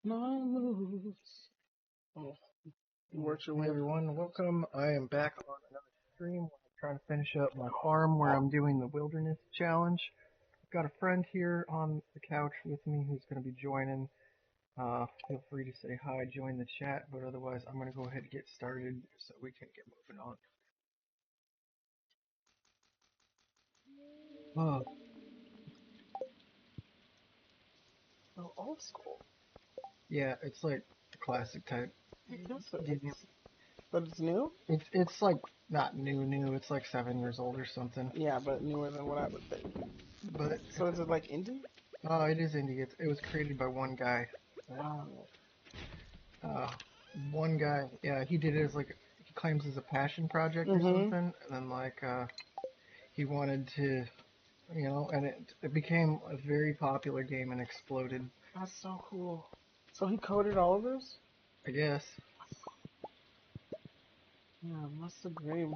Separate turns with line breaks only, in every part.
No moves. Oh, you worked your
Hey
way up.
everyone, welcome. I am back on another stream where I'm trying to finish up my farm where I'm doing the wilderness challenge. I've got a friend here on the couch with me who's going to be joining. Feel free to say hi, join the chat, but otherwise I'm going to go ahead and get started so we can get moving on. Oh,
Oh, old school.
yeah, it's like the classic type.
I guess it
Game.
is. But it's new?
It's like not new. It's like 7 years old or something.
Yeah, but newer than what I would think.
But
So is it like indie?
it is indie. It was created by one guy.
Oh.
Uh, One guy, yeah, he did it as like he claims as a passion project or
Mm-hmm.
something, and then he wanted to, and it became a very popular game and exploded,
That's so cool. So he coded all of this?
I guess.
Yeah, that's the dream.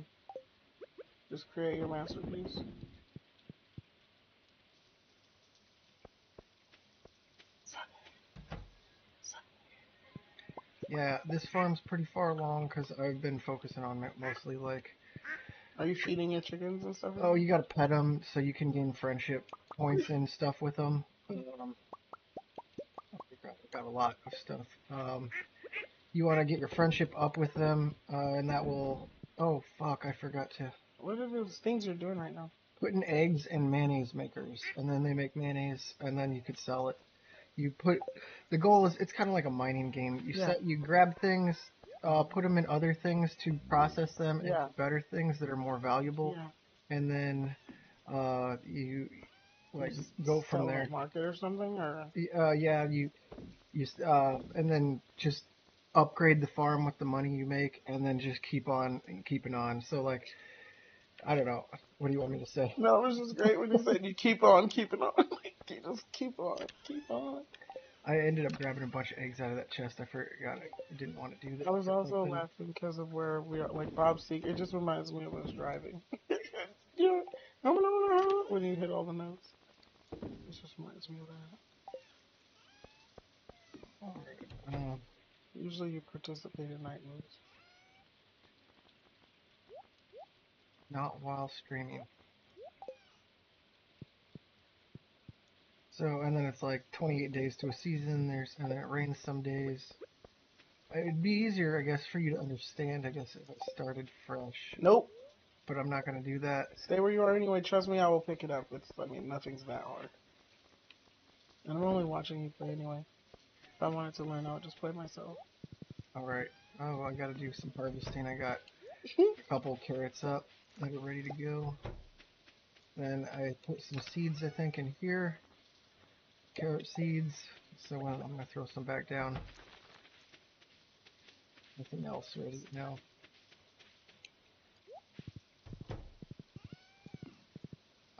Just create your masterpiece.
Yeah, this farm's pretty far along because I've been focusing on mostly like,
Are you feeding your chickens and stuff?
oh, you gotta pet them so you can gain friendship points and stuff with them. Got a lot of stuff. You want to get your friendship up with them, and that will. Oh fuck! I forgot to
What are those things you're doing right now?
put in eggs in mayonnaise makers, and then they make mayonnaise, and then you could sell it. You put the goal is it's kind of like a mining game.
Yeah.
You grab things, put them in other things to process them into
Yeah.
better things that are more valuable,
Yeah.
and then you
You
like
just
go from
sell at a
there.
market or something, or
Yeah, and then just upgrade the farm with the money you make, and then just keep on keeping on. So like I don't know. What do you want me to say?
no, it was just great when you said you keep on keeping on. Like, you just keep on, keep on.
I ended up grabbing a bunch of eggs out of that chest. I forgot I didn't want to do that
I was
or
also
something.
laughing because of where we are, like Bob Seger. It just reminds me of us driving. Yeah, when you hit all the notes. It just reminds me of that.
Uh,
Usually you participate in night moves.
Not while streaming. So, and then it's like 28 days to a season. And then it rains some days. It'd be easier, I guess, for you to understand, I guess, if it started fresh.
Nope.
But I'm not going to do that.
Stay where you are anyway. Trust me, I will pick it up. I mean, nothing's that hard. And I'm only watching you play anyway. If I wanted to learn, I would just play myself.
Alright. Oh, I got to do some harvesting. I got a couple carrots up that are ready to go. Then I put some seeds, I think, in here. Carrot seeds. So I'm going to throw some back down. Nothing else ready now.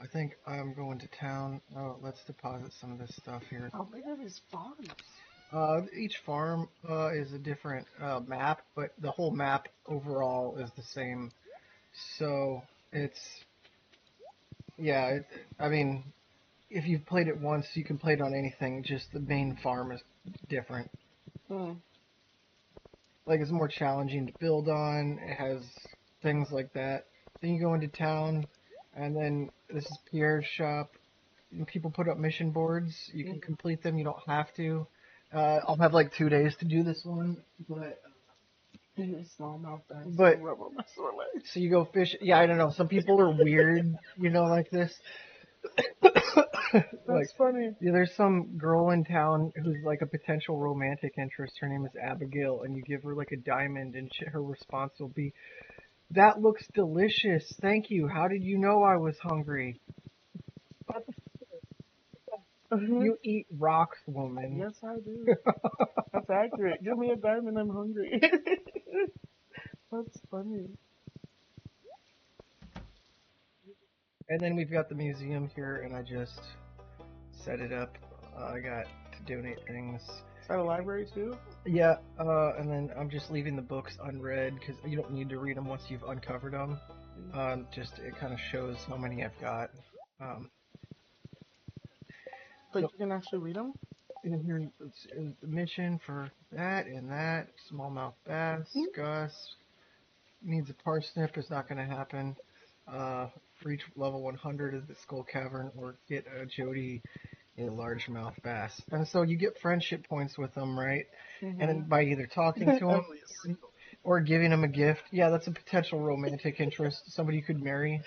I think I'm going to town. Oh, let's deposit some of this stuff here.
How big are these farms?
Each farm is a different map, but the whole map overall is the same. So it's, yeah, I mean, if you've played it once, you can play it on anything. Just the main farm is different.
Hmm.
Like it's more challenging to build on. It has things like that. Then you go into town, and then this is Pierre's shop. People put up mission boards. You can complete them. You don't have to. I'll have like 2 days to do this one,
You small mouth bags
but
rub on my sore legs.
so you go fish. Yeah, I don't know. Some people are weird, like this. Like,
That's funny.
yeah, there's some girl in town who's like a potential romantic interest. Her name is Abigail, and you give her like a diamond, and her response will be, "That looks delicious. Thank you. How did you know I was hungry? You eat rocks, woman."
Yes, I do. That's accurate. Give me a diamond, I'm hungry. That's funny.
And then we've got the museum here, and I just set it up. I got to donate things.
Is that a library too?
Yeah, and then I'm just leaving the books unread because you don't need to read them once you've uncovered them. Just it kind of shows how many I've got. Um,
But
so
you can actually read them?
And here is the mission for that and that. Smallmouth bass, Gus. Needs a parsnip, is not going to happen. Reach level 100 of the Skull Cavern or get a Jody a largemouth bass. And so you get friendship points with them, right? And by either talking to them or giving them a gift. Yeah, that's a potential romantic interest, somebody you could marry.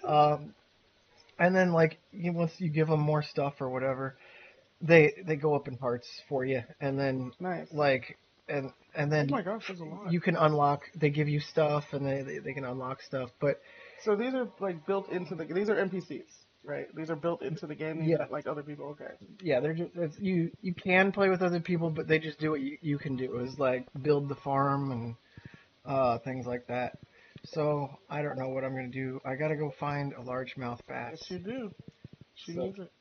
And then like once you give them more stuff or whatever, they go up in hearts for you, and then
Nice.
like and then
Oh my gosh, that's a lot.
you can unlock. They give you stuff, and they can unlock stuff. But
So these are like built into these are NPCs, right? These are built into the game.
yeah,
Like other people. Okay.
yeah, they're just you can play with other people, but they just do what you can do. Is like build the farm and things like that. So I don't know what I'm gonna do. I gotta go find a largemouth bass.
Yes, you do. She
So
needs it.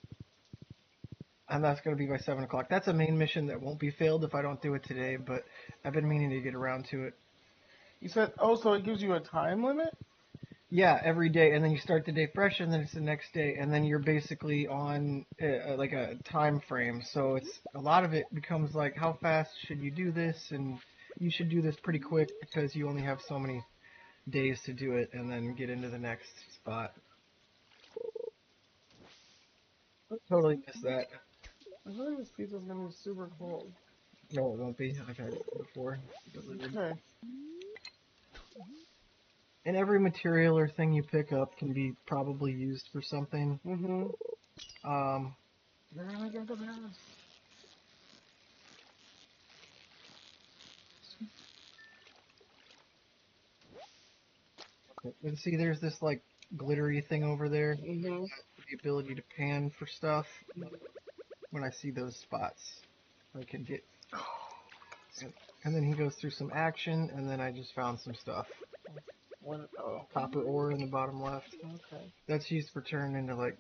and that's gonna be by 7 o'clock. That's a main mission that won't be failed if I don't do it today. But I've been meaning to get around to it.
You said, oh, so it gives you a time limit?
Yeah, every day, and then you start the day fresh, and then it's the next day, and then you're basically on like a time frame. So it's a lot of it becomes like, how fast should you do this, and you should do this pretty quick because you only have so many days to do it, and then get into the next spot. Totally missed that.
I feel like this pizza's gonna be super cold.
No, it won't be. I've had it before delivered.
Okay.
And every material or thing you pick up can be probably used for something.
Mm-hmm.
Um,
They're gonna get the best.
and see, there's this like glittery thing over there.
Mm-hmm.
The ability to pan for stuff. When I see those spots, I can get. And then he goes through some action, and then I just found some stuff.
What? Oh.
Copper ore in the bottom left.
Okay.
That's used for turning into like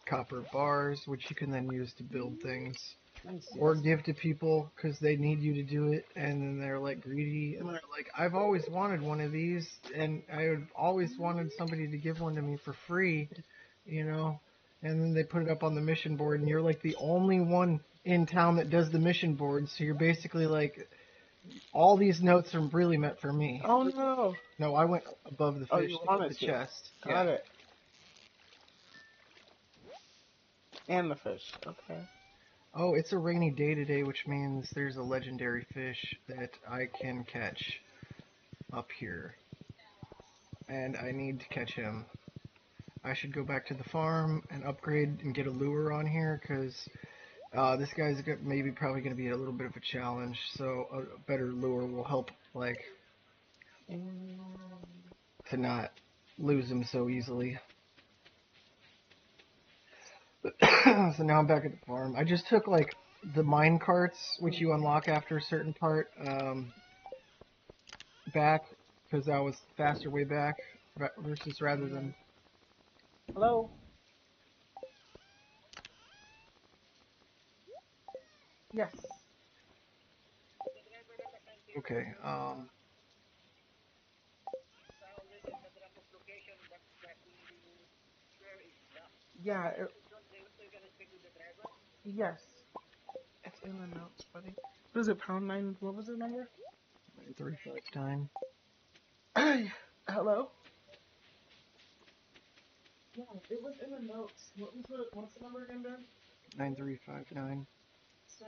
copper bars, which you can then use to build things
Nice.
or
Yes.
give to people because they need you to do it, and then they're like greedy and they're like, I've always wanted one of these, and I always wanted somebody to give one to me for free, you know. And then they put it up on the mission board, and you're like the only one in town that does the mission board, so you're basically like, all these notes are really meant for me.
Oh no.
No, I went above the
Oh,
fish
you
to get
wanted
the
to.
chest.
Got
Yeah.
it. And the fish. Okay.
Oh, it's a rainy day today, which means there's a legendary fish that I can catch up here. And I need to catch him. I should go back to the farm and upgrade and get a lure on here, because this guy's maybe probably going to be a little bit of a challenge, so a better lure will help, like, to not lose him so easily. So now I'm back at the farm. I just took, like, the mine carts, which you unlock after a certain part, back, because that was faster way back, versus rather than...
Hello. Yes.
Okay,
Yeah. Yes. It's in the notes, buddy. What is it? Pound nine. What was the number?
935 time.
Hello. Yeah, it was in the notes. What's the number again, Ben?
9359.
So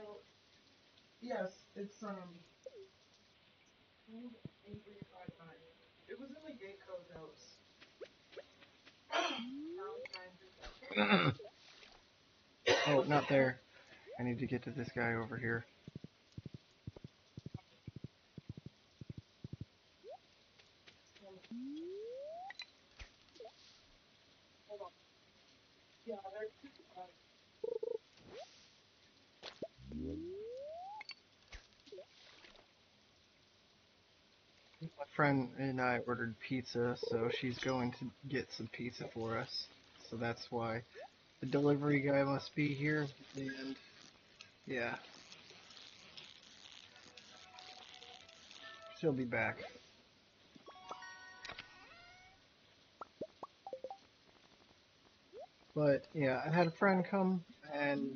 yes, it's 8359. It was in the gate code notes.
Oh, not there. I need to get to this guy over here.
Hold on. Yeah, there's two.
My friend and I ordered pizza, so she's going to get some pizza for us. So that's why the delivery guy must be here. And yeah, she'll be back. But yeah, I had a friend come, and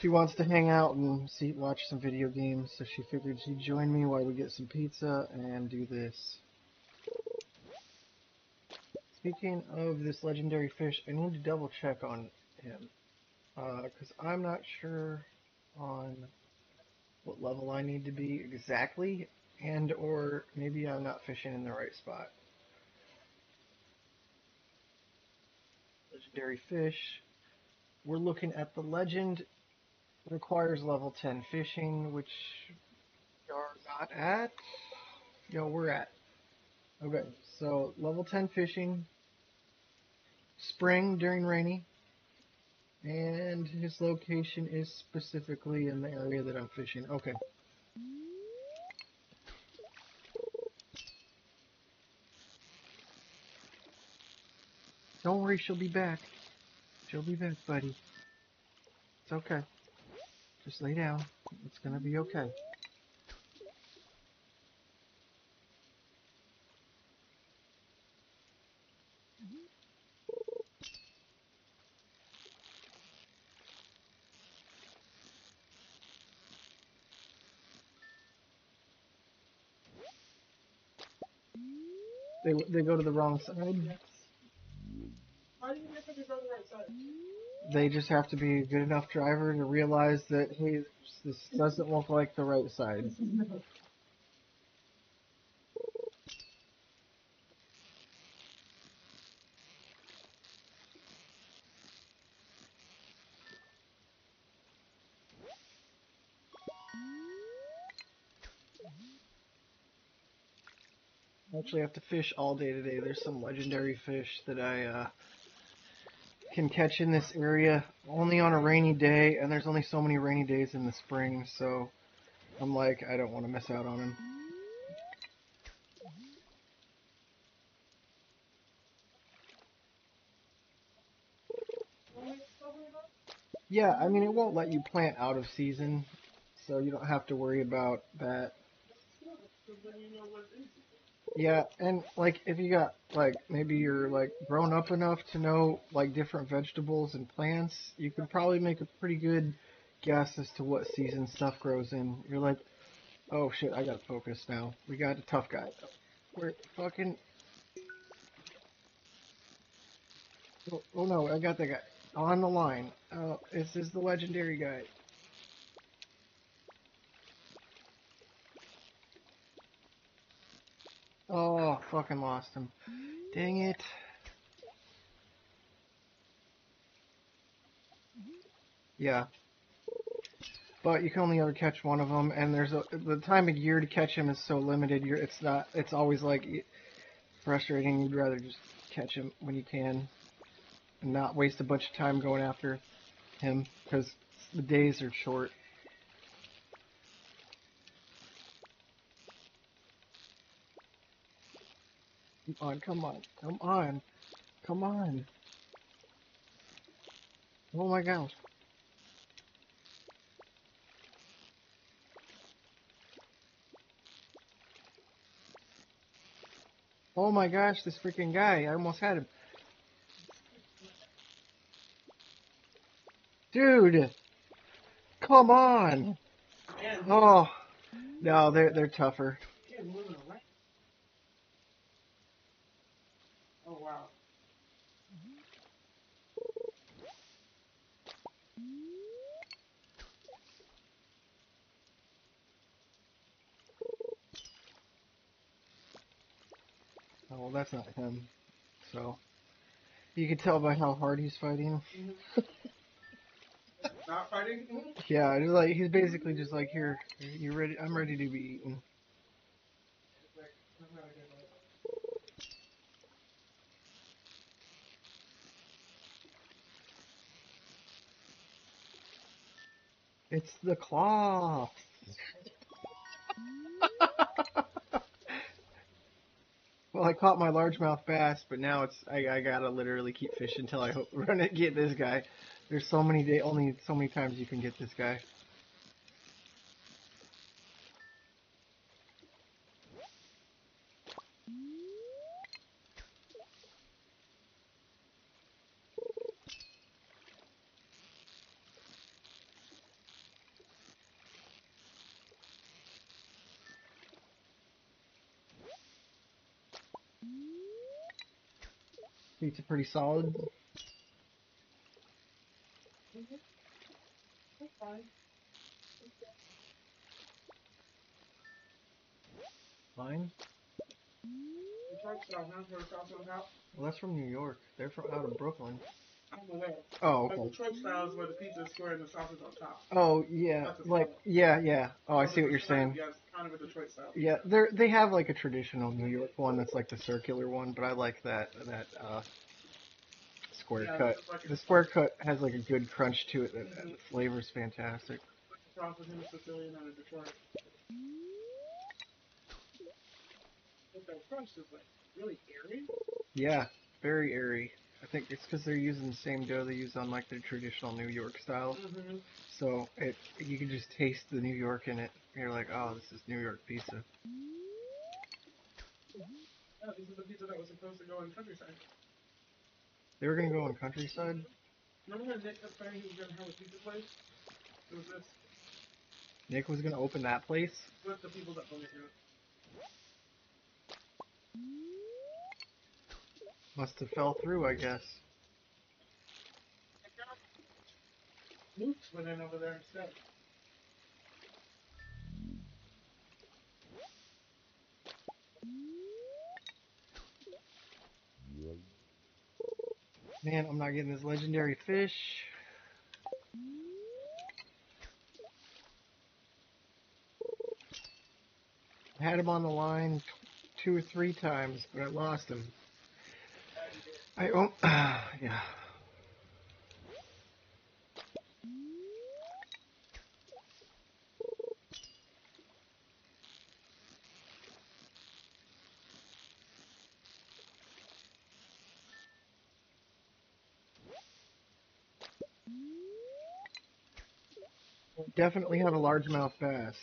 She wants to hang out and watch some video games, so she figured she'd join me while we get some pizza and do this. Speaking of this legendary fish, I need to double check on him, because I'm not sure on what level I need to be exactly, and or maybe I'm not fishing in the right spot. Legendary fish. We're looking at the legend requires level 10 fishing, which we are not at. No, we're at. Okay, so level 10 fishing, spring during rainy, and his location is specifically in the area that I'm fishing. Okay. Don't worry, she'll be back. She'll be back, buddy. It's okay. Just lay down. It's gonna be okay. They go to the wrong side.
Why do you make them go to the right side?
They just have to be a good enough driver to realize that, hey, this doesn't look like the right side. I actually have to fish all day today. There's some legendary fish that I can catch in this area only on a rainy day, and there's only so many rainy days in the spring, so I'm like, I don't want to miss out on them. Yeah, I mean, it won't let you plant out of season, so you don't have to worry about that. Yeah, and like if you got like maybe you're like grown up enough to know like different vegetables and plants, you can probably make a pretty good guess as to what season stuff grows in. You're like, oh shit, I gotta focus now. We got a tough guy. We're fucking. Oh no, I got that guy on the line. Oh, this is the legendary guy. Oh, fucking lost him. Dang it. Yeah, but you can only ever catch one of them, and the time of year to catch them is so limited. It's not. It's always like frustrating. You'd rather just catch him when you can, and not waste a bunch of time going after him because the days are short. Come on, come on, come on, come on. Oh my gosh. Oh my gosh, this freaking guy. I almost had him. Dude, come on. Oh, no, they're tougher.
Oh wow.
Oh, well, that's not him. So, you can tell by how hard he's fighting.
Not fighting?
Yeah, just like he's basically just like, here, you ready? I'm ready to be eaten. It's the cloth. Well, I caught my largemouth bass, but now I gotta literally keep fishing until I run and get this guy. There's only so many times you can get this guy. Pizza pretty solid.
That's fine.
Fine.
Detroit style, huh? Where the sauce on top.
Well, that's from New York. They're from out of Brooklyn.
I'm aware.
Oh,
But
okay.
Detroit style is where the pizza is square and the sauce is on top.
Oh, yeah.
That's a
Like,
style.
yeah, yeah. Oh, I
So
see what
this
you're
is kind of,
saying.
yes, kind of a Detroit style
Yeah,
pizza.
they have like a traditional New York one that's like the circular one, but I like that square
Yeah, this
cut.
is like
The
a
square cut has like a good crunch to it.
mm-hmm.
The flavor's fantastic.
Cross between a Sicilian and a Detroit. But the crunch is like really airy.
Yeah, very airy. I think it's because they're using the same dough they use on like the traditional New York style.
Mm-hmm.
So you can just taste the New York in it. You're like, oh, this is New York pizza.
Yeah, this is the pizza that was supposed to go in countryside.
They were gonna go on countryside.
Remember when Nick kept saying he was gonna have a pizza place? It was this
Nick was gonna open that place.
with the people that own it now.
Must have fell through, I guess.
Luke's went in over there instead.
Man, I'm not getting this legendary fish. I had him on the line two or three times, but I lost him. I oh yeah. Definitely have a largemouth bass.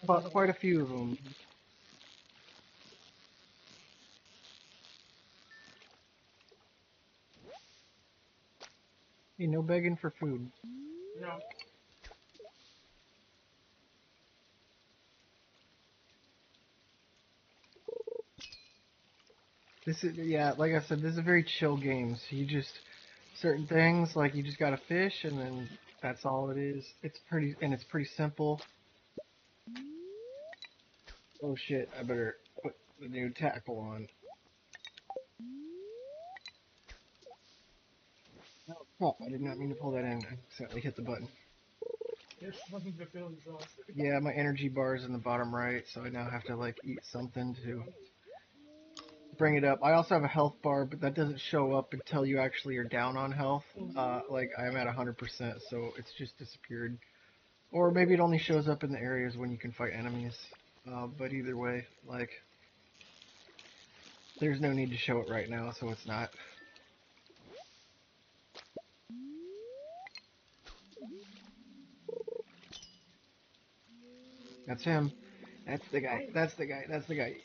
Caught quite a few of them. Hey, no begging for food.
No.
This is yeah, like I said, this is a very chill game. So you just certain things like you just gotta fish, and then that's all it is. It's pretty simple. Oh shit! I better put the new tackle on. Oh crap! I did not mean to pull that in. I accidentally hit the button.
You're starting to feel exhausted.
Yeah, my energy bar is in the bottom right, so I now have to like eat something to bring it up. I also have a health bar, but that doesn't show up until you actually are down on health. Like I'm at 100%, so it's just disappeared. Or maybe it only shows up in the areas when you can fight enemies. But either way, like there's no need to show it right now, so it's not. That's him. That's the guy. That's the guy. That's the guy.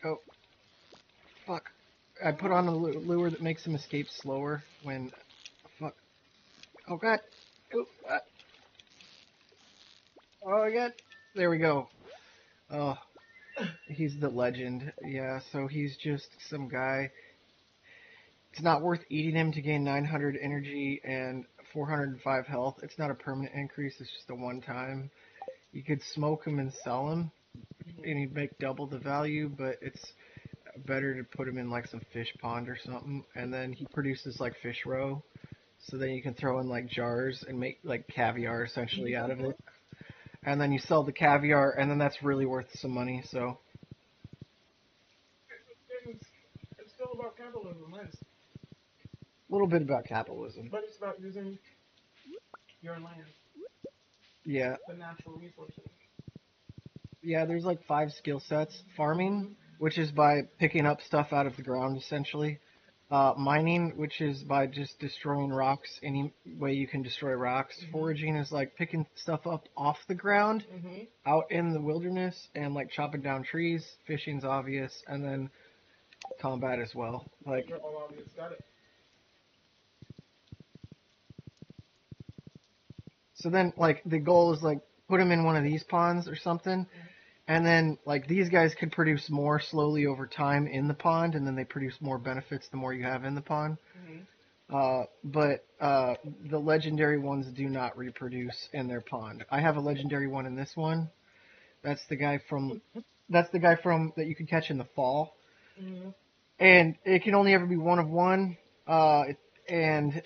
Oh, fuck. I put on a lure that makes him escape slower when. Fuck. Oh, God. Oh, oh, God. There we go. Oh, he's the legend. Yeah, so he's just some guy. It's not worth eating him to gain 900 energy and 405 health. It's not a permanent increase, it's just a one time. You could smoke him and sell him, and he'd make double the value, but it's better to put him in like some fish pond or something, and then he produces like fish roe, so then you can throw in like jars and make like caviar essentially out of it. And then you sell the caviar, and then that's really worth some money, so.
It's, it's still about capitalism, right?
A little bit about capitalism.
But it's about using your land,
Yeah,
the natural resources.
yeah, there's like five skill sets. Farming,
Mm-hmm.
which is by picking up stuff out of the ground essentially. Mining, which is by just destroying rocks any way you can destroy rocks.
Mm-hmm.
Foraging is like picking stuff up off the ground
Mm-hmm.
out in the wilderness and like chopping down trees. Fishing's obvious, and then combat as well. Like,
Those are all obvious. Got it.
so then like the goal is like put them in one of these ponds or something, And then, like, these guys could produce more slowly over time in the pond, and then they produce more benefits the more you have in the pond.
Mhm.
But the legendary ones do not reproduce in their pond. I have a legendary one in this one. That's the guy from. That's the guy from that you can catch in the fall,
Mhm.
and it can only ever be one of one. Uh, and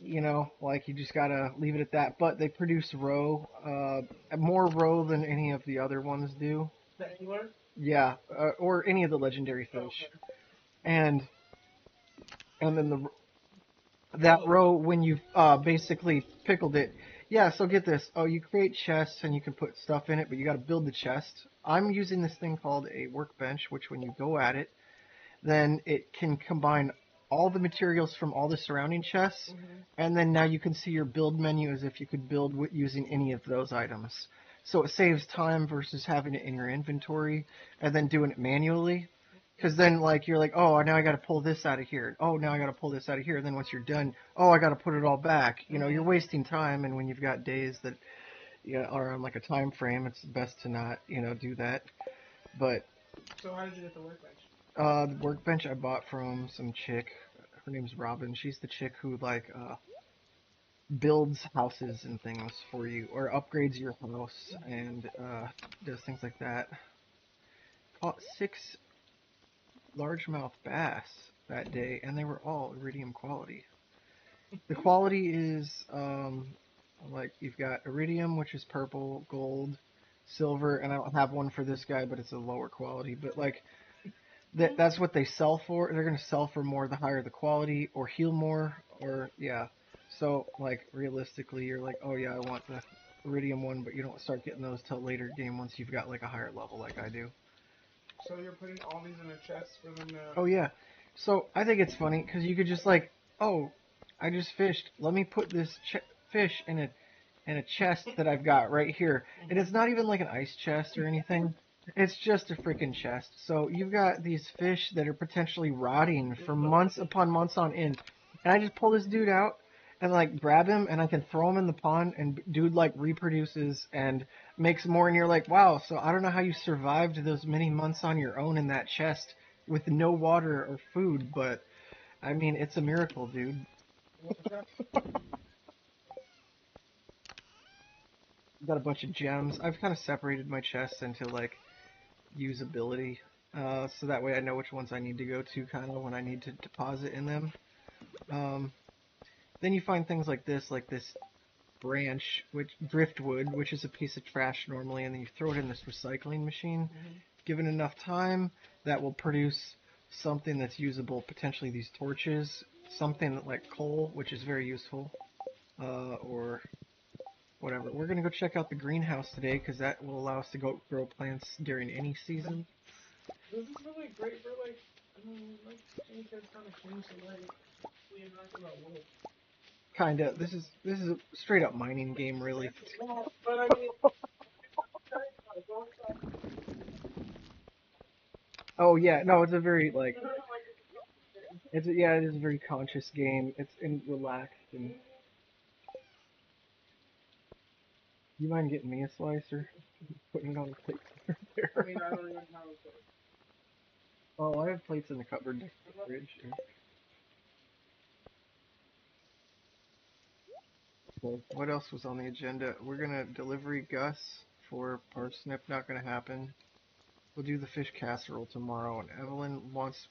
you know, like you just gotta leave it at that. But they produce roe, more roe than any of the other ones do.
The angler.
Yeah, or any of the legendary fish.
Okay.
And then the that row when you've basically pickled it. Yeah, so get this. Oh, you create chests and you can put stuff in it, but you got to build the chest. I'm using this thing called a workbench, which when you go at it, then it can combine all the materials from all the surrounding chests,
Mhm.
and then now you can see your build menu as if you could build using any of those items. So it saves time versus having it in your inventory and then doing it manually. Because then, like, you're like, oh, now I got to pull this out of here. Oh, now I got to pull this out of here. And then once you're done, oh, I got to put it all back. You know, you're
Mhm.
wasting time. And when you've got days that are on like a time frame, it's best to not, do that. But
So how did you get the workbench?
the workbench I bought from some chick. Her name's Robin. She's the chick who like builds houses and things for you, or upgrades your house and does things like that. Caught 6 largemouth bass that day, and they were all iridium quality. The quality is like you've got iridium, which is purple, gold, silver, and I don't have one for this guy, but it's a lower quality. But like that's what they sell for. They're gonna sell for more the higher the quality, or heal more, or yeah. So like realistically, you're like, oh yeah, I want the iridium one, but you don't start getting those till later game once you've got like a higher level like I do.
So you're putting all these in a chest for them to.
Oh yeah. So I think it's funny because you could just like, oh, I just fished. Let me put this fish in a chest that I've got right here, and it's
Mhm.
not even like an ice chest or anything. It's just a freaking chest. So you've got these fish that are potentially rotting for months upon months on end, and I just pull this dude out and like grab him and I can throw him in the pond, and dude like reproduces and makes more, and you're like, wow. So I don't know how you survived those many months on your own in that chest with no water or food, but I mean, it's a miracle, dude.
What was that?
Got a bunch of gems. I've kind of separated my chests into like usability, so that way I know which ones I need to go to kind of when I need to deposit in them. Um, then you find things like this branch, which driftwood, which is a piece of trash normally, and then you throw it in this recycling machine.
Mhm.
Given enough time, that will produce something that's usable. Potentially these torches, something like coal, which is very useful, or whatever. We're gonna go check out the greenhouse today because that will allow us to go grow plants during any season.
This is really great for like. Like seeing kids kind of change the way we interact with our world.
Kinda. This is a straight up mining game, really.
Well, but I mean, like, go inside.
Oh yeah, no, it's a very like
Like, it's a thing.
yeah, it is a very conscious game. It's and relaxed, and you mind getting me a slicer? Putting it on the plate right
I
there.
mean, I don't even have a choice.
Oh, I have plates in the cupboard next to the fridge. Yeah. So what else was on the agenda? We're gonna delivery Gus for parsnip. Not gonna happen. We'll do the fish casserole tomorrow, and Evelyn wants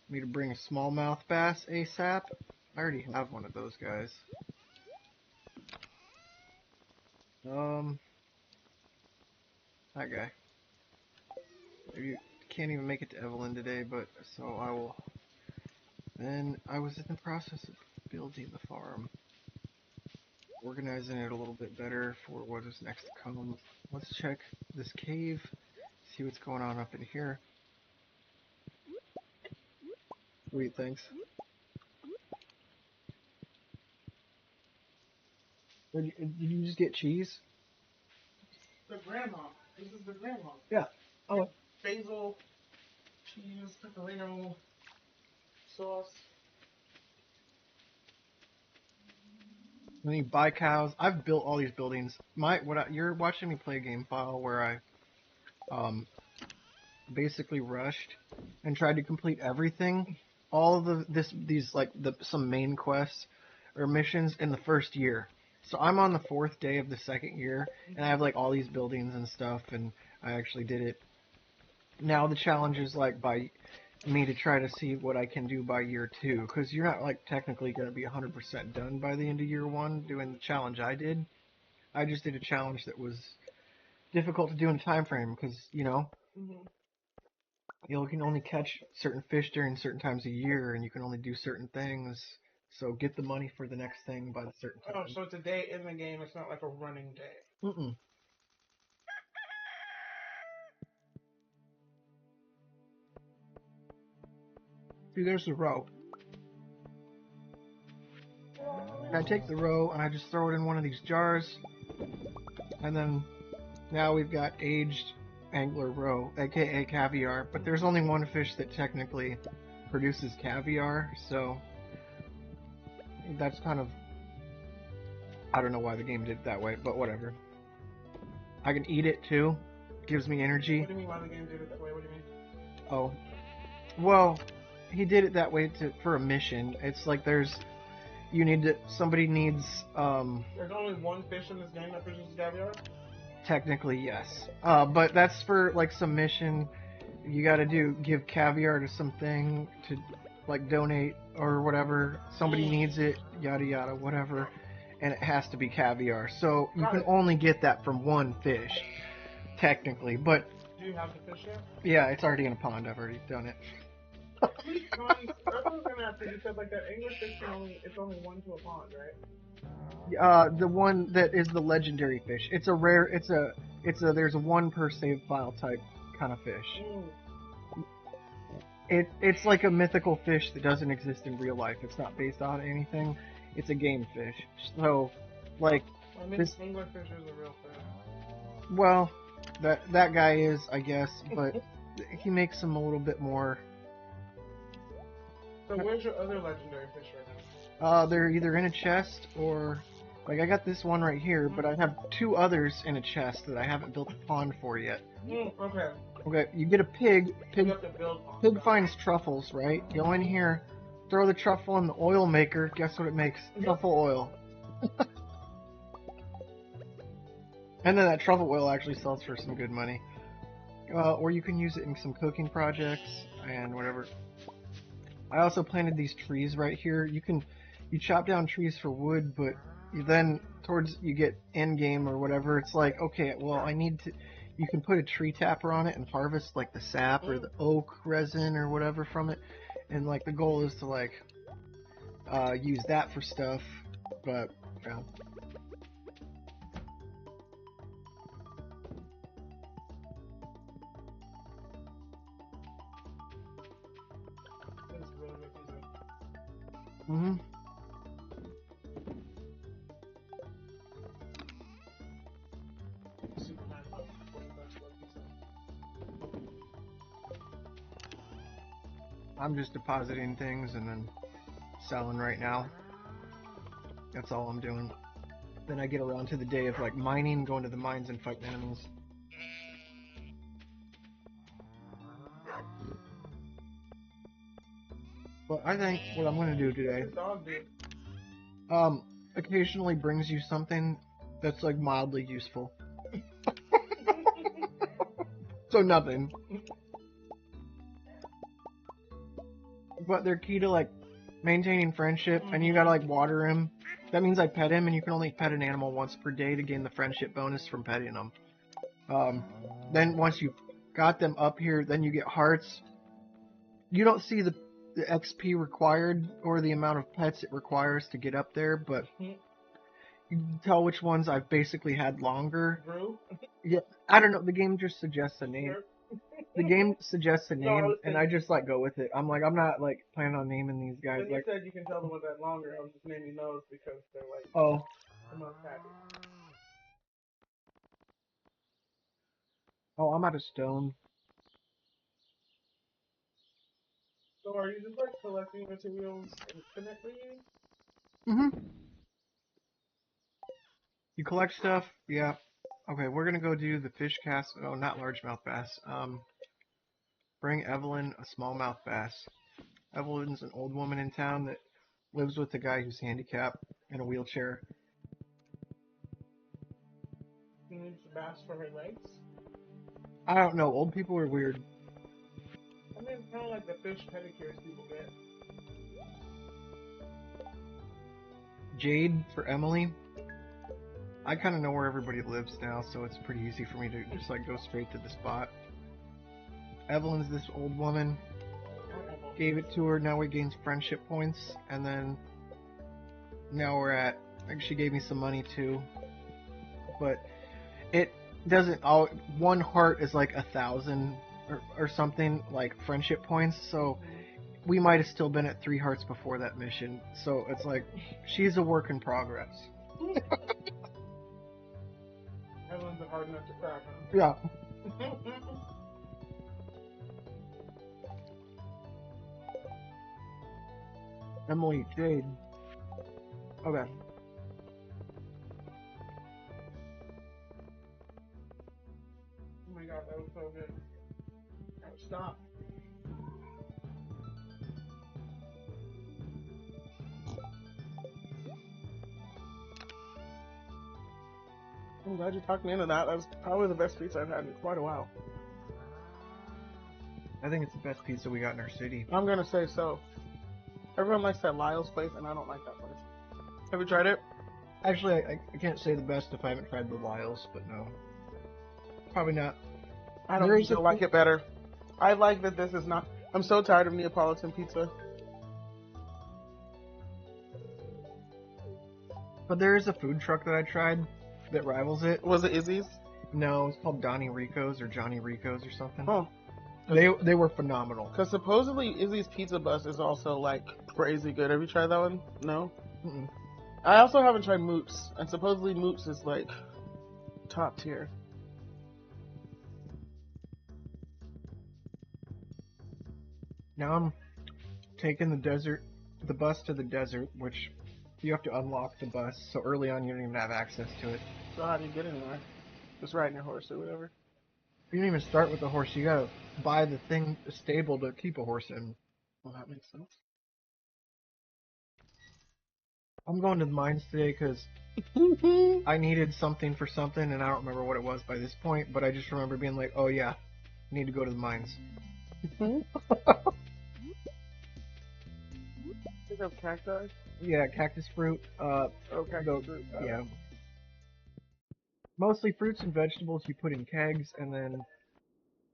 me to bring a smallmouth bass ASAP. I already have one of those guys. Um, that guy. Maybe can't even make it to Evelyn today, but so I will. Then I was in the process of building the farm, organizing it a little bit better for what is next to come. Let's check this cave, see what's going on up in here. Sweet, thanks. Did you just get cheese?
The grandma. This is the grandma.
Yeah. Oh.
Basil, cheese, pecorino, sauce.
Then you buy cows. I've built all these buildings. You're watching me play a game file where I um, basically rushed and tried to complete everything, all of these like some main quests or missions in the first year. So I'm on the fourth day of the second year, and I have like all these buildings and stuff, and I actually did it. Now the challenge is like by me to try to see what I can do by year two, because you're not like technically going to be 100% done by the end of year one doing the challenge I did. I just did a challenge that was difficult to do in time frame because
Mhm.
you can only catch certain fish during certain times a year, and you can only do certain things. So get the money for the next thing by the certain
Oh,
time.
so it's a day in the game. It's not like a running day.
Mm-mm. See, there's the roe, and I take the roe and I just throw it in one of these jars, and then now we've got aged angler roe, aka caviar. But there's only one fish that technically produces caviar, so that's kind of, I don't know why the game did it that way, but whatever. I can eat it too. Gives me energy.
What do you mean why the game did it that way? What do you mean?
Oh, well, he did it that way for a mission. It's like somebody needs
There's only one fish in this game that produces caviar.
technically yes. But that's for like some mission you got to give caviar to something to like donate or whatever. Somebody
Mm.
needs it, yada yada, whatever, and it has to be caviar. So you
Got
can
it.
only get that from one fish technically, but
Do you have the fish yet?
yeah, it's already in a pond. I've already done it.
Which ones? That's what I was gonna ask you because like that English fish can only it's only one to a pond, right?
The one that is the legendary fish. It's a rare. There's a one per save file type kind of fish.
Mm.
It's like a mythical fish that doesn't exist in real life. It's not based on anything. It's a game fish. So, like
I mean,
this.
English fish is a real fish.
Well, that guy is, I guess, but he makes them a little bit more.
So where's your other legendary fish right now?
They're either in a chest or like I got this one right here, but I have two others in a chest that I haven't built a pond for yet.
Okay.
Okay, you get a pig.
You
Pig
have to build ponds.
Pig finds truffles, right? Go in here, throw the truffle in the oil maker. Guess what it makes? Truffle oil. And then that truffle oil actually sells for some good money. Or you can use it in some cooking projects and whatever. I also planted these trees right here. You chop down trees for wood, but then towards you get end game or whatever, it's like, okay, well, I need to. You can put a tree tapper on it and harvest like the sap or the oak resin or whatever from it, and like the goal is to like use that for stuff. But yeah.
It's really making good.
Mhm.
Superman up 20 bucks, like you said.
I'm just depositing things and then selling right now. That's all I'm doing. Then I get around to the day of like mining, going to the mines and fighting enemies. But I think what I'm gonna do
What's
today,
your dog do?
occasionally brings you something that's like mildly useful. So nothing. But they're key to like maintaining friendship, and you gotta like water him. That means I pet him, and you can only pet an animal once per day to gain the friendship bonus from petting them. Um, then once you've got them up here, then you get hearts. You don't see the XP required or the amount of pets it requires to get up there, but you can tell which ones I've basically had longer.
Drew?
Yeah, I don't know. The game just suggests a name. The game suggests a
No, I
name,
was
and I
thinking.
just like go with it. I'm like, I'm not like planning on naming these guys.
When you
Like,
said you can tell the ones that longer, I was just naming those because they're like
oh,
the most happy.
oh, I'm out of stone.
So are you just like collecting materials infinitely?
Mhm. You collect stuff, yeah. Okay, we're gonna go do the fish cast. Oh, not largemouth bass. Bring Evelyn a smallmouth bass. Evelyn's an old woman in town that lives with a guy who's handicapped in a wheelchair.
She needs a bass for her legs.
I don't know. Old people are weird.
I mean, it's kind of like the fish pedicures people get.
Jade for Emily. I kind of know where everybody lives now, so it's pretty easy for me to just like go straight to the spot. Evelyn's this old woman. Gave it to her. Now we gained friendship points, and then now we're at. Like, she gave me some money too, but it doesn't. All one heart is like 1,000 or something like friendship points. So we might have still been at 3 hearts before that mission. So it's like she's a work in progress.
Evelyn's a hard nut to crack. Huh?
Yeah. Emily, Jade. Okay.
Oh my god, that was so good. Oh, stop. I'm glad you talked me into that. That was probably the best pizza I've had in quite a while.
I think it's the best pizza we got in our city.
I'm gonna say so. Everyone likes that Lyle's place, and I don't like that place. Have you tried it?
Actually, I can't say the best if I haven't tried the Lyle's, but no. Probably not.
I don't still like it better. I like that this is not. I'm so tired of Neapolitan pizza.
But there is a food truck that I tried that rivals it.
Was it Izzy's?
No, it's called Donnie Rico's or Johnny Rico's or something.
Oh.
They were phenomenal.
Because supposedly Izzy's Pizza Bus is also like crazy good. Have you tried that one? No?
Mm-mm.
I also haven't tried Moots. And supposedly Moots is like top tier.
Now I'm taking the bus to the desert, which you have to unlock the bus. So early on, you don't even have access to it.
So how do you get anywhere? Just riding your horse or whatever.
You don't even start with the horse. You gotta buy the stable to keep a horse in.
Well, that makes sense.
I'm going to the mines today because I needed something for something, and I don't remember what it was by this point, but I just remember being like, oh yeah, I need to go to the mines.
You have cacti?
Yeah, cactus fruit.
Cactus fruit.
Yeah. Mostly fruits and vegetables you put in kegs, and then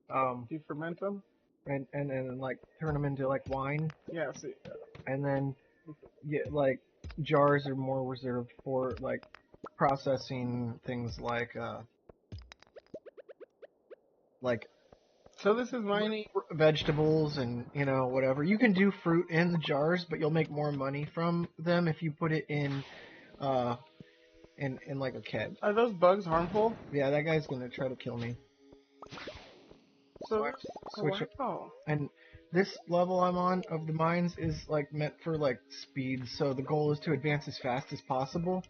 Do you ferment them?
and then like turn them into like wine,
Yeah, see.
and then like jars are more reserved for like processing things like
So this is mining.
vegetables and whatever. You can do fruit in the jars, but you'll make more money from them if you put it in like a keg.
Are those bugs harmful?
Yeah, that guy's gonna try to kill me.
So
Switch it.
wow.
And this level I'm on of the mines is like meant for like speed, so the goal is to advance as fast as possible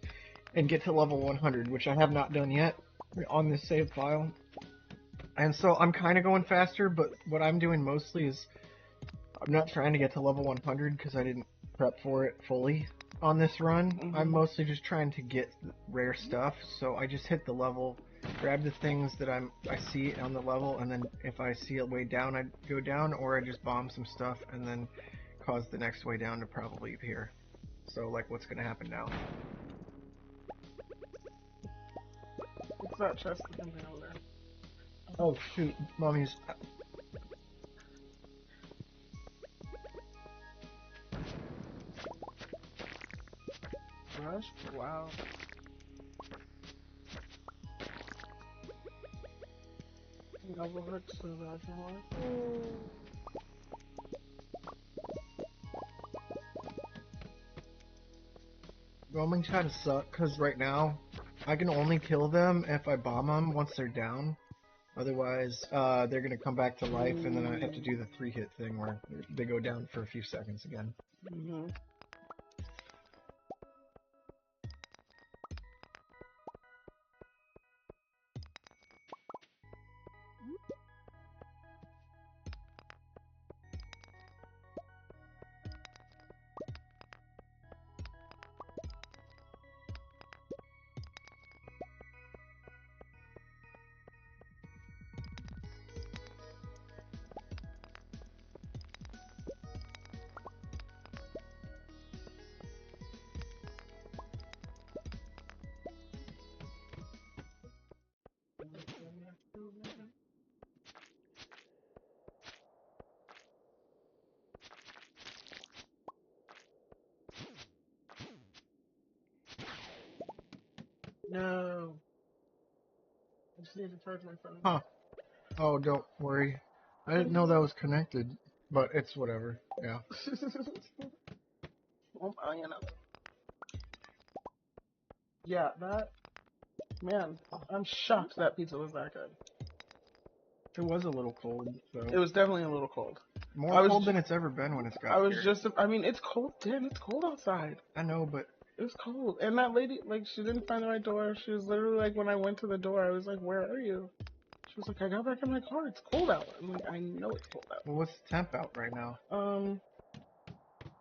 and get to level 100, which I have not done yet on this save file. And so I'm kind of going faster, but what I'm doing mostly is I'm not trying to get to level 100 because I didn't prep for it fully on this run.
Mm-hmm.
I'm mostly just trying to get rare stuff, so I just hit the level, grab the things that I see on the level, and then if I see a way down, I go down, or I just bomb some stuff and then cause the next way down to probably appear. So like what's gonna happen now?
What's that chest looking thing over there?
Oh shoot, mommy's.
Brush? Wow. Double hooks to the bathroom.
Roaming's kind of suck because right now I can only kill them if I bomb them once they're down. Otherwise, they're gonna come back to life, and then I have to do the 3-hit thing where they go down for a few seconds again.
Mm-hmm. No. I just need to charge my phone.
Huh. Oh, don't worry. I didn't know that was connected, but it's whatever. Yeah.
Oh, you know. Yeah, that. Man, I'm shocked that pizza was that good.
It was a little cold, so.
It was definitely a little cold.
More cold than it's ever been when it's got here.
I mean, it's cold, Dan. It's cold outside.
I know, but.
It was cold. And that lady, like, she didn't find the right door. She was literally like, when I went to the door, I was like, where are you? She was like, I got back in my car. It's cold out. I'm like, I know it's cold out.
Well, what's the temp out right now?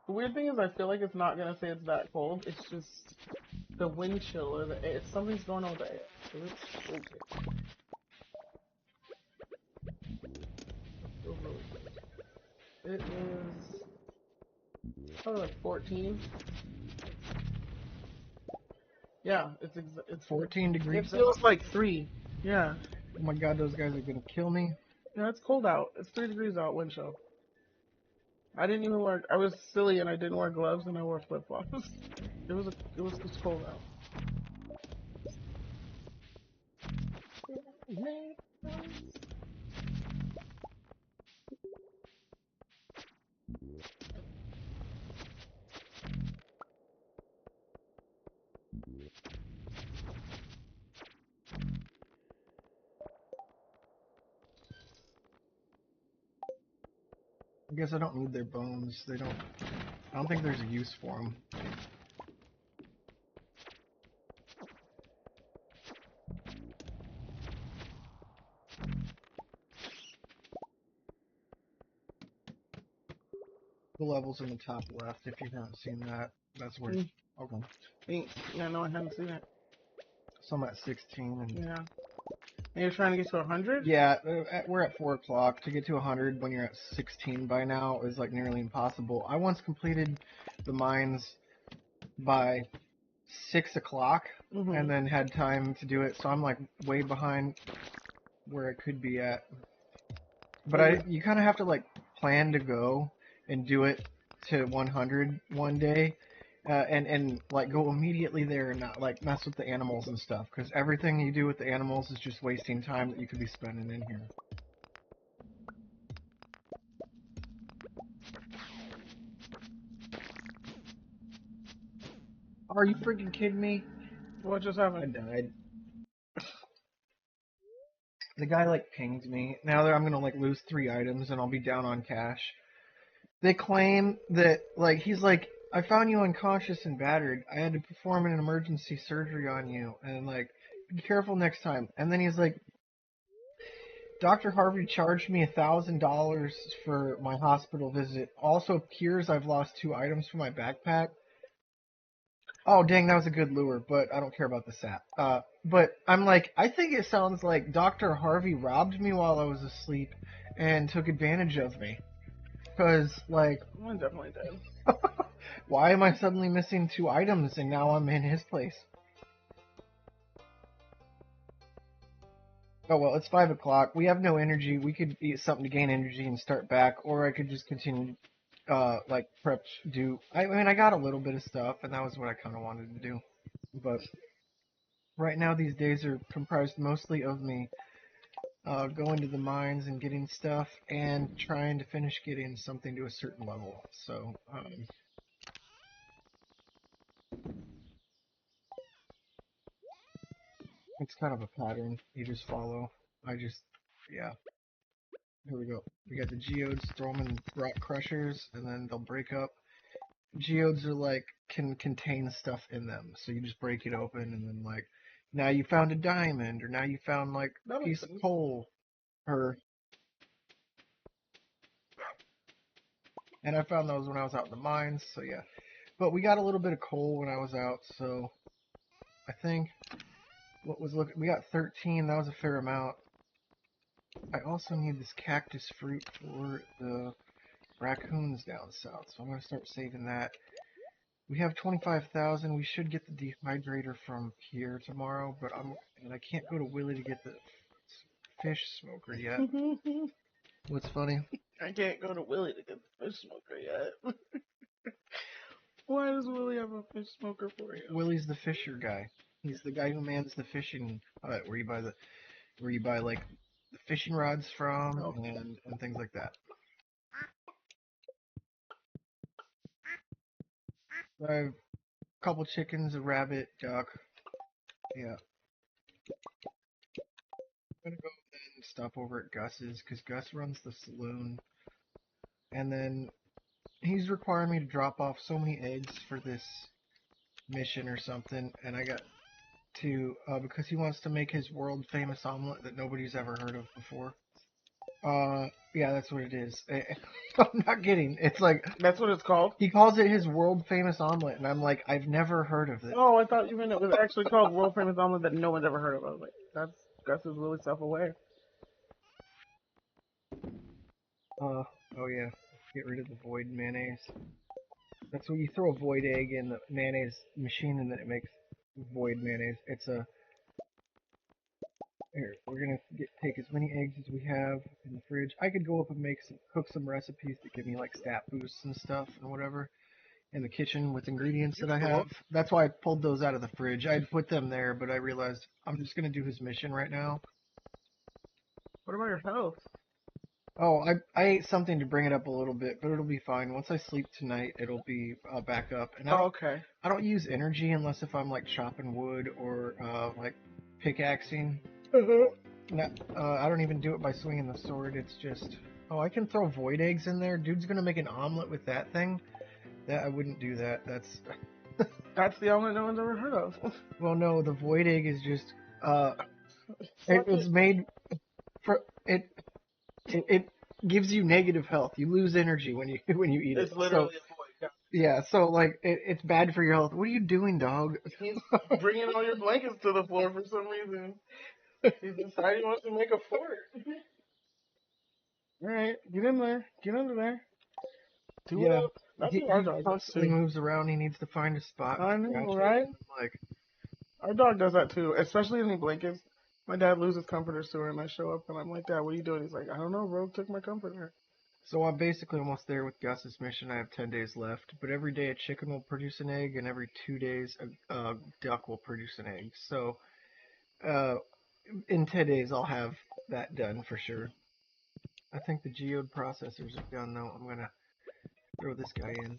The weird thing is I feel like it's not going to say it's that cold. It's just the wind chill or the air. Something's going on with the air. So it's cold here. It feels really cold. It is probably like 14. Yeah, it's
14 degrees
it feels
out?
like 3. Yeah.
Oh my god, those guys are gonna kill me.
Yeah, it's cold out. It's 3 degrees out, wind chill. I didn't even wear. I was silly and I didn't wear gloves and I wore flip flops. It was cold out.
I guess I don't need their bones. They don't. I don't think there's a use for them. The level's in the top left. If you haven't seen that, that's where.
Mm,
Okay.
thanks. Yeah, no, I hadn't seen it.
So I'm at 16, and
Yeah. And you're trying to get to 100?
yeah, we're at 4 o'clock. To get to 100 when you're at 16 by now is like nearly impossible. I once completed the mines by 6 o'clock, and then had time to do it. So I'm like way behind where it could be at. But you kind of have to like plan to go and do it to 100 one day, and like go immediately there and not like mess with the animals and stuff, because everything you do with the animals is just wasting time that you could be spending in here. Are you freaking kidding me?
What just
I
happened?
died. The guy like pinged me. Now that I'm gonna like lose 3 items and I'll be down on cash. They claim that, like, he's like, I found you unconscious and battered. I had to perform an emergency surgery on you, and, like, be careful next time. And then he's like, Dr. Harvey charged me $1,000 for my hospital visit. Also appears I've lost 2 items from my backpack. Oh, dang, that was a good lure, but I don't care about the sap. But I'm like, I think it sounds like Dr. Harvey robbed me while I was asleep and took advantage of me. Because, like,
I definitely did.
why am I suddenly missing 2 items and now I'm in his place? Oh well, it's 5 o'clock. We have no energy. We could eat something to gain energy and start back, or I could just continue, like, prep, I mean, I got a little bit of stuff, and that was what I kind of wanted to do. But right now, these days are comprised mostly of me going to the mines and getting stuff, and trying to finish getting something to a certain level. So, it's kind of a pattern you just follow. Yeah. Here we go. We got the geodes, throw them in rock crushers, and then they'll break up. Geodes are like, can contain stuff in them, so you just break it open, and then like, now you found a diamond, or now you found like a piece of coal, or, and I found those when I was out in the mines, so yeah. But we got a little bit of coal when I was out, so I think, we got 13, that was a fair amount. I also need this cactus fruit for the raccoons down south, so I'm going to start saving that. We have 25,000. We should get the dehydrator from here tomorrow, but I can't go to Willie to get the fish smoker yet. What's funny?
I can't go to Willie to get the fish smoker yet. Why does Willie have a fish smoker for you?
Willie's the fisher guy. He's the guy who mans the fishing hut where you buy like the fishing rods from
Oh,
and things like that. I have a couple chickens, a rabbit, duck. Yeah. I'm gonna go and stop over at Gus's because Gus runs the saloon, and then he's requiring me to drop off so many eggs for this mission or something, and I got to because he wants to make his world famous omelet that nobody's ever heard of before. Yeah, that's what it is. I'm not kidding. It's like
that's what it's called?
he calls it his world famous omelet, and I'm like, I've never heard of it.
Oh, I thought you meant it was actually called world famous omelet that no one's ever heard of. I was like, Gus is really self-aware.
Oh yeah, get rid of the void mayonnaise. That's when you throw a void egg in the mayonnaise machine, and then it makes void mayonnaise. It's a Here, we're gonna take as many eggs as we have in the fridge. I could go up and cook some recipes that give me like stat boosts and stuff and whatever in the kitchen with ingredients
You
that I have.
cool.
That's why I pulled those out of the fridge. I'd put them there, but I realized I'm just gonna do his mission right now.
What about your health?
Oh, I ate something to bring it up a little bit, but it'll be fine. Once I sleep tonight, it'll be back up. And
Oh, okay.
I don't use energy unless if I'm like chopping wood or like pickaxing. No, I don't even do it by swinging the sword. It's just, oh, I can throw void eggs in there. Dude's gonna make an omelet with that thing. That I wouldn't do that. That's
That's the omelet no one's ever heard of.
well, no, the void egg is just
Fuck
it's
it.
made for it gives you negative health. You lose energy when you when you eat it.
It's
So
literally a void.
yeah, so like it's bad for your health. What are you doing, dog?
He's bringing all your blankets to the floor for some reason. He's decided he wants to make a fort. All right, get in there. Get under there. Do it
Yeah,
up. That's what our
he
dog does
constantly
too.
moves around. He needs to find a spot and
I know,
scratch it.
right?
Like,
Our dog does that too, especially in the blankets. My dad loses comforters to her, and I show up, and I'm like, Dad, what are you doing? He's like, I don't know, Rogue took my comforter.
so I'm basically almost there with Gus's mission. I have 10 days left, but every day a chicken will produce an egg, and every 2 days a duck will produce an egg. So uh, in 10 days I'll have that done for sure. I think the geode processors are done though. I'm gonna throw this guy in.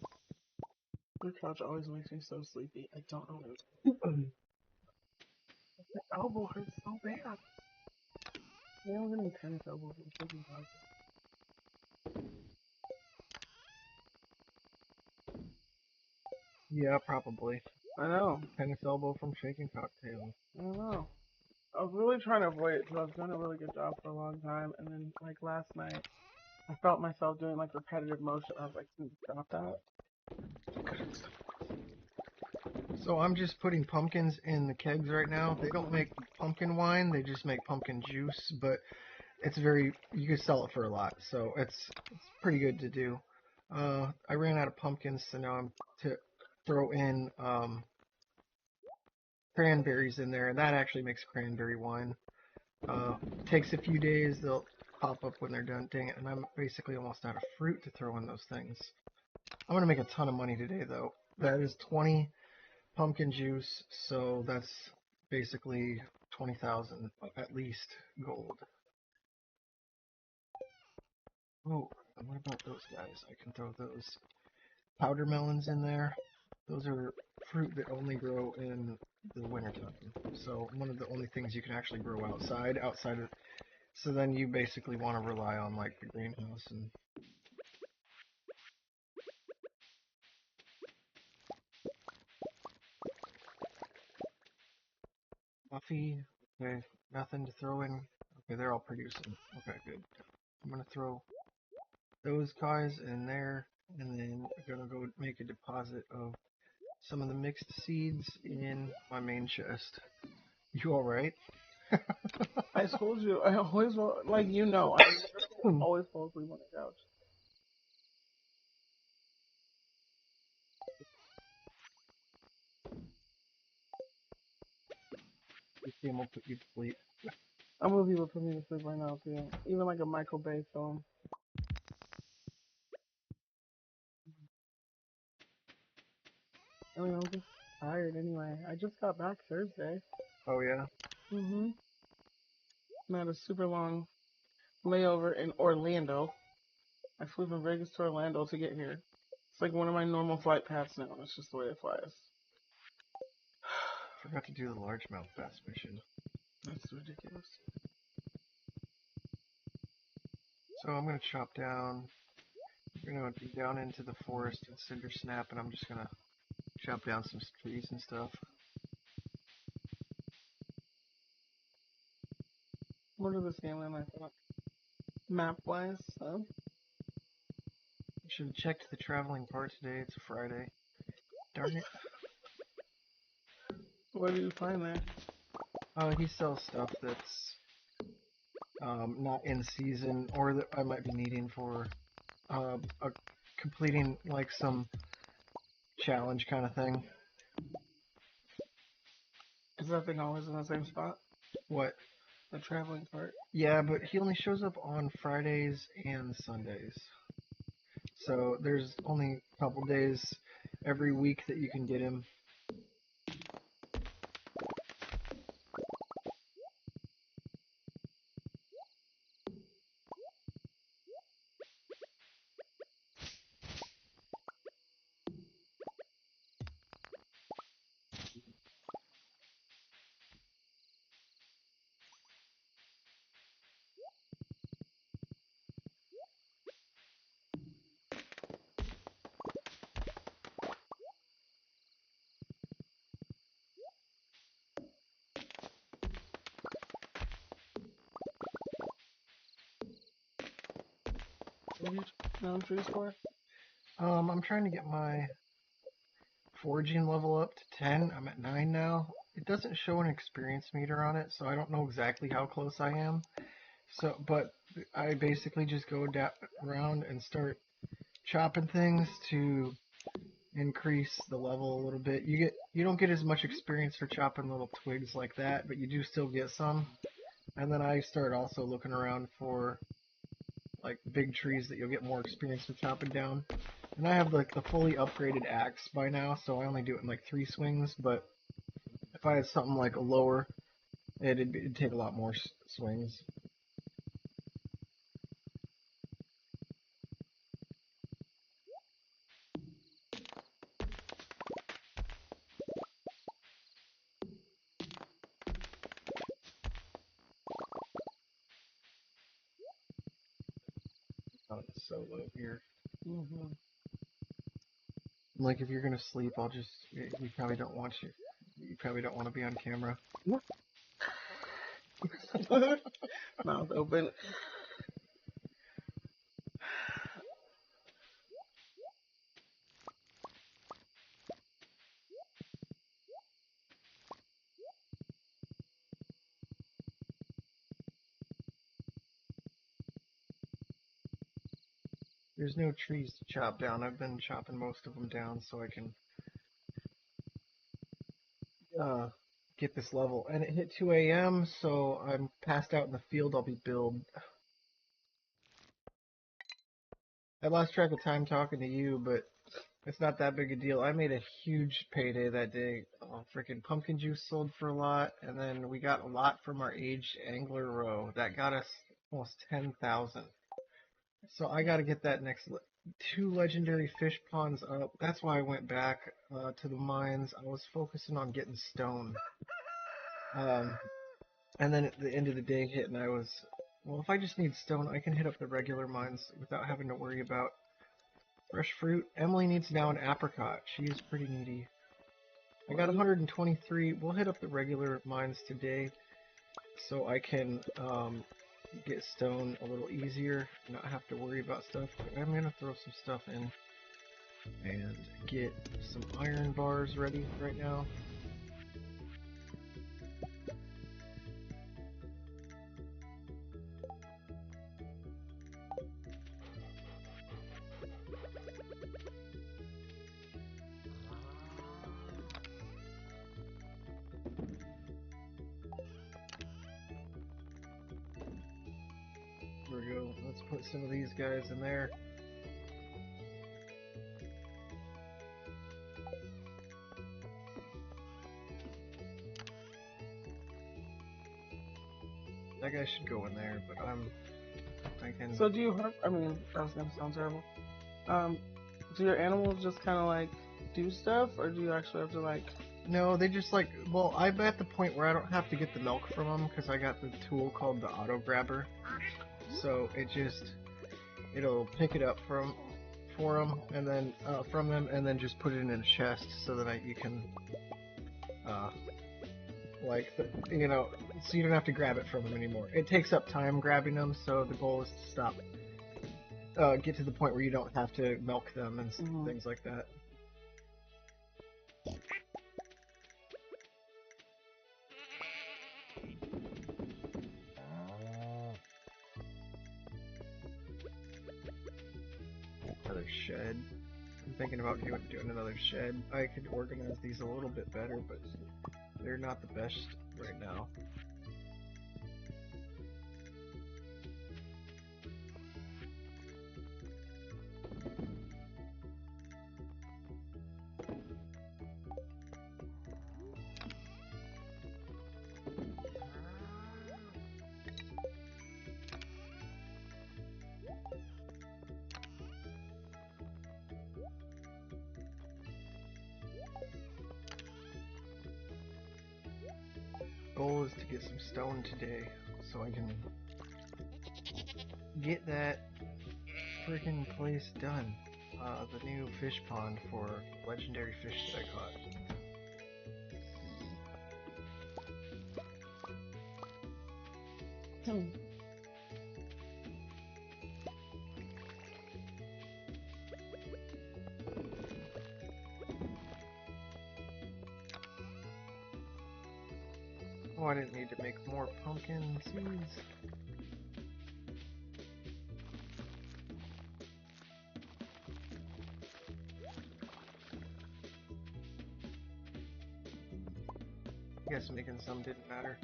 Your couch always makes me so sleepy. I don't know what my elbow hurts so bad. Yeah, I'm getting tennis elbow from shaking couch.
Yeah, probably.
I know.
Tennis elbow from shaking cocktail.
I don't know. I was really trying to avoid it because I was doing a really good job for a long time, and then like last night, I felt myself doing like repetitive motion. I was like, stop that.
So I'm just putting pumpkins in the kegs right now. They don't make pumpkin wine, they just make pumpkin juice, but it's very you can sell it for a lot, so it's pretty good to do. I ran out of pumpkins, so now I'm to throw in cranberries in there, and that actually makes cranberry wine. Takes a few days, they'll pop up when they're done. Dang it, and I'm basically almost out of fruit to throw in those things. I'm gonna make a ton of money today, though. That is 20 pumpkin juice, so that's basically 20,000 at least gold. Oh, and what about those guys? I can throw those powder melons in there. Those are fruit that only grow in the wintertime. So one of the only things you can actually grow outside of. So then you basically want to rely on like the greenhouse and coffee. Okay, nothing to throw in. Okay, they're all producing. Okay, good. I'm gonna throw those guys in there, and then I'm gonna go make a deposit of some of the mixed seeds in my main chest. You alright?
I told you, I always like you know, I always fall asleep on the couch.
game will put you to sleep.
A movie would put me to sleep right now too. Even like a Michael Bay film. I mean, I'm just tired anyway. I just got back Thursday.
Oh yeah.
Mhm. I had a super long layover in Orlando. I flew from Vegas to Orlando to get here. It's like one of my normal flight paths now. It's just the way it flies.
Forgot to do the largemouth bass mission.
That's ridiculous.
So I'm gonna chop down. We're gonna be down into the forest and cinder snap, and I'm just gonna chop down some trees and stuff.
More to this game than I thought. Map wise, so.
Should have checked the traveling part today. It's a Friday. Darn it.
What do you find there?
He sells stuff that's not in season, or that I might be needing for completing like some challenge kind of thing.
Is that thing always in the same spot?
What?
The traveling part?
Yeah, but he only shows up on Fridays and Sundays. So there's only a couple days every week that you can get him.
What are you down trees for?
I'm trying to get my foraging level up to 10. I'm at 9 now. It doesn't show an experience meter on it, so I don't know exactly how close I am. So, but I basically just go around and start chopping things to increase the level a little bit. You don't get as much experience for chopping little twigs like that, but you do still get some. And then I start also looking around for like big trees that you'll get more experience with chopping down. And I have like the fully upgraded axe by now, so I only do it in like 3 swings, but if I had something like a lower, it'd take a lot more swings. Oh, it's so low here.
Mm-hmm.
Like if you're gonna sleep, I'll just. You probably don't want you. You probably don't want to be on camera.
Mouth open.
There's no trees to chop down. I've been chopping most of them down so I can uh, get this level. And it hit 2 a.m., so I'm passed out in the field. I'll be billed. I lost track of time talking to you, but it's not that big a deal. I made a huge payday that day. Freaking pumpkin juice sold for a lot, and then we got a lot from our aged angler row. That got us almost 10,000. So I got to get that next 2 legendary fish ponds up. That's why I went back to the mines. I was focusing on getting stone. And then at the end of the day hit, and I was, well, if I just need stone, I can hit up the regular mines without having to worry about fresh fruit. Emily needs now an apricot. She is pretty needy. I got 123. We'll hit up the regular mines today so I can get stone a little easier, not have to worry about stuff. But I'm gonna throw some stuff in and get some iron bars ready right now. Let's put some of these guys in there. That guy should go in there, but I can.
So do you have? I mean, that was gonna sound terrible. Do your animals just kind of like do stuff, or do you actually have to like?
No, they just like. Well, I'm at the point where I don't have to get the milk from them because I got the tool called the auto grabber. So it'll pick it up for them and then from them and then just put it in a chest so that you can uh, so you don't have to grab it from them anymore. It takes up time grabbing them, so the goal is to stop, get to the point where you don't have to milk them and things like that. Another shed. I'm thinking about doing another shed. I could organize these a little bit better, but they're not the best right now. Goal is to get some stone today so I can get that freaking place done. The new fish pond for legendary fish that I caught. Oh, I didn't need to make more pumpkin seeds. I guess making some didn't matter.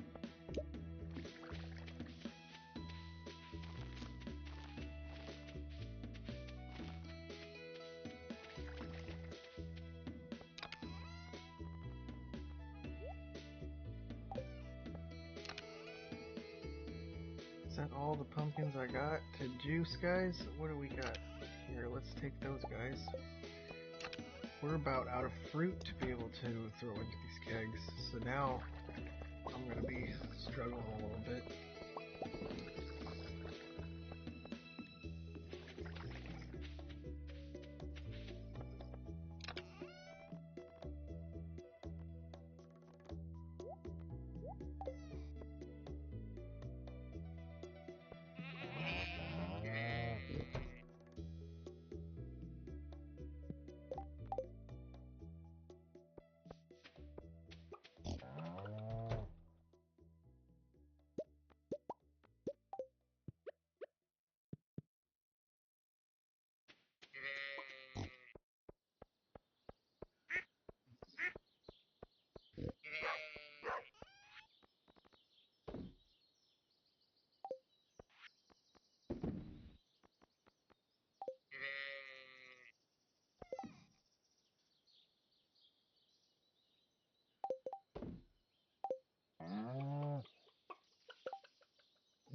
Is that all the pumpkins I got to juice, guys? What do we got? Here, let's take those guys. We're about out of fruit to be able to throw into these kegs, so now I'm going to be struggling a little bit.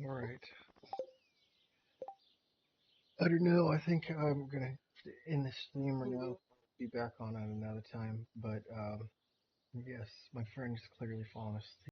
Alright. I don't know, I think I'm gonna end the stream right now. Be back on at another time, but yes, my friend is clearly falling asleep.